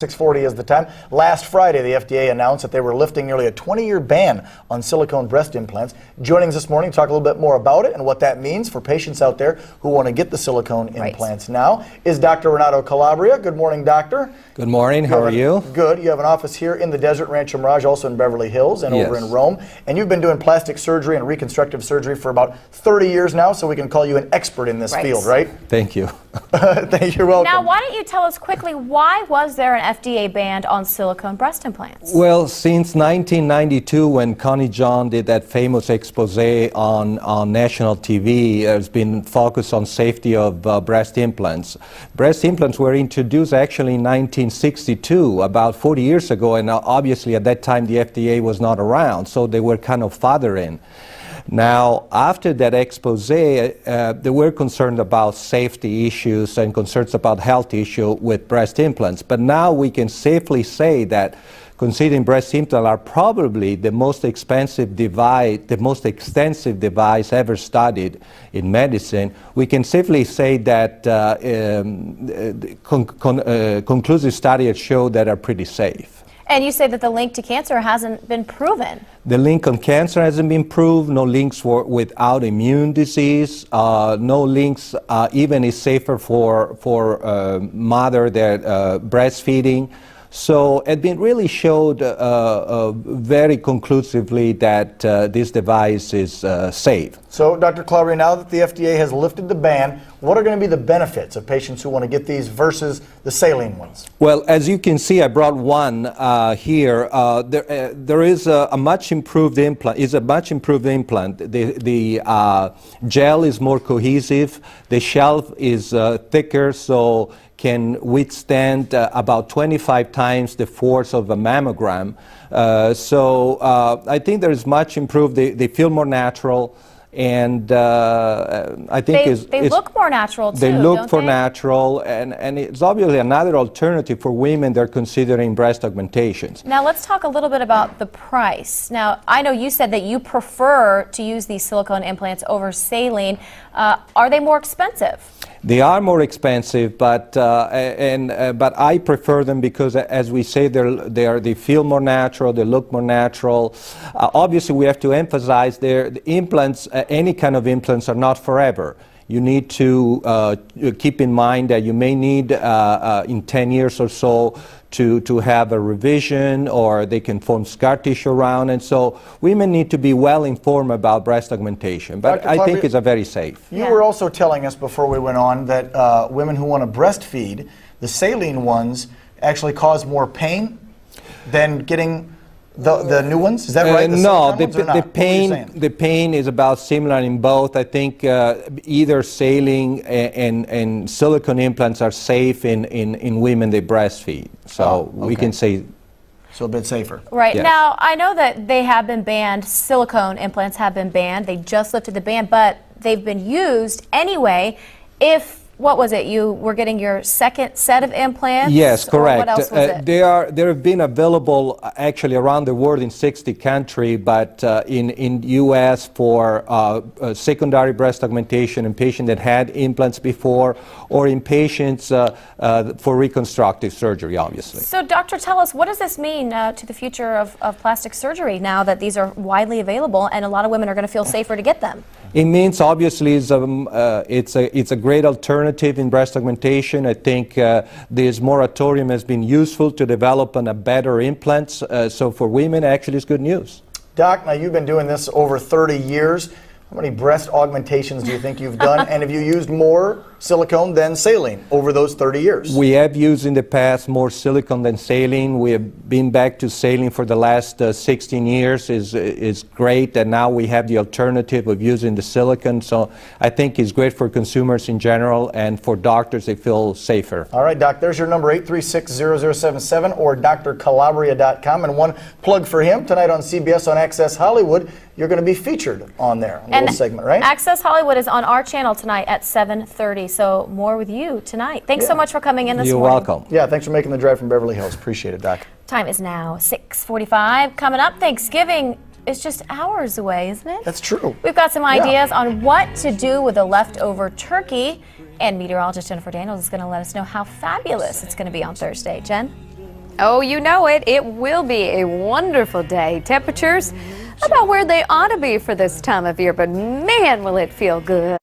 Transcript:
6:40 is the time. Last Friday, the FDA announced that they were lifting nearly a 20-year ban on silicone breast implants. Joining us this morning to talk a little bit more about it and what that means for patients out there who want to get the silicone implants now is Dr. Renato Calabria. Good morning, doctor. Good morning. How are you? Good. You have an office here in the Desert Rancho Mirage, also in Beverly Hills and over in Rome. And you've been doing plastic surgery and reconstructive surgery for about 30 years now, so we can call you an expert in this field, right? Thank you. Thank you. You're welcome. Now, why don't you tell us quickly, why was there an FDA ban on silicone breast implants? Well, since 1992, when Connie John did that famous expose on national TV, there's been focus on safety of breast implants. Breast implants were introduced actually in 1962, about 40 years ago, and obviously at that time the FDA was not around, so they were kind of fathering. Now, after that expose, they were concerned about safety issues and concerns about health issues with breast implants. But now we can safely say that considering breast implants are probably the most expensive device, the most extensive device ever studied in medicine, we can safely say that conclusive studies show that are pretty safe. And you say that the link to cancer hasn't been proven. The link on cancer hasn't been proved, no links with autoimmune disease, no links even is safer for mother that breastfeeding. So it's been really showed very conclusively that this device is safe. So, Dr. Calabria, now that the FDA has lifted the ban, what are going to be the benefits of patients who want to get these versus the saline ones? Well, as you can see, I brought one here. There is a much improved implant. It's a much improved implant. The gel is more cohesive. The shelf is thicker, so can withstand about 25 times the force of a mammogram. So I think there is much improved. They feel more natural. And I think they look more natural too. They look don't they? natural, and it's obviously another alternative for women that are considering breast augmentations. Now let's talk a little bit about the price. Now I know you said that you prefer to use these silicone implants over saline. Are they more expensive? They are more expensive, but I prefer them because, as we say, they feel more natural, they look more natural. Obviously, we have to emphasize the implants. Any kind of implants are not forever. You need to keep in mind that you may need in 10 years or so to have a revision, or they can form scar tissue around, and so women need to be well informed about breast augmentation. But I think it's a very safe. You were also telling us before we went on that women who want to breastfeed, the saline ones actually cause more pain than getting the new ones? Is that right? No, the pain is about similar in both. I think either saline and silicone implants are safe in women that breastfeed. So we can say. So a bit safer. Right. Yes. Now, I know that they have been banned, silicone implants have been banned. They just lifted the ban, but they've been used anyway. If what was it? You were getting your second set of implants? Yes, correct. What else was it? They have been available actually around the world in 60 countries, but in U.S. for secondary breast augmentation in patients that had implants before, or in patients for reconstructive surgery, obviously. So, doctor, tell us, what does this mean to the future of plastic surgery now that these are widely available and a lot of women are going to feel safer to get them? It means obviously it's a great alternative in breast augmentation. I think this moratorium has been useful to develop a better implants. So for women, actually, it's good news. Doc, now you've been doing this over 30 years. How many breast augmentations do you think you've done? And have you used more silicone than saline over those 30 years? We have used in the past more silicone than saline. We have been back to saline for the last 16 years. Is great, and now we have the alternative of using the silicone. So I think it's great for consumers in general, and for doctors, they feel safer. All right, Doc, there's your number, 836-0077 or drcalabria.com. And one plug for him, tonight on CBS on Access Hollywood, you're going to be featured on there, a little segment, right? Access Hollywood is on our channel tonight at 7:30. So more with you tonight. Thanks so much for coming in this morning. You're welcome. Yeah, thanks for making the drive from Beverly Hills. Appreciate it, Doc. Time is now 6:45. Coming up, Thanksgiving is just hours away, isn't it? That's true. We've got some ideas on what to do with a leftover turkey, and meteorologist Jennifer Daniels is going to let us know how fabulous it's going to be on Thursday. Jen? Oh, you know it. It will be a wonderful day. Temperatures about where they ought to be for this time of year, but man, will it feel good.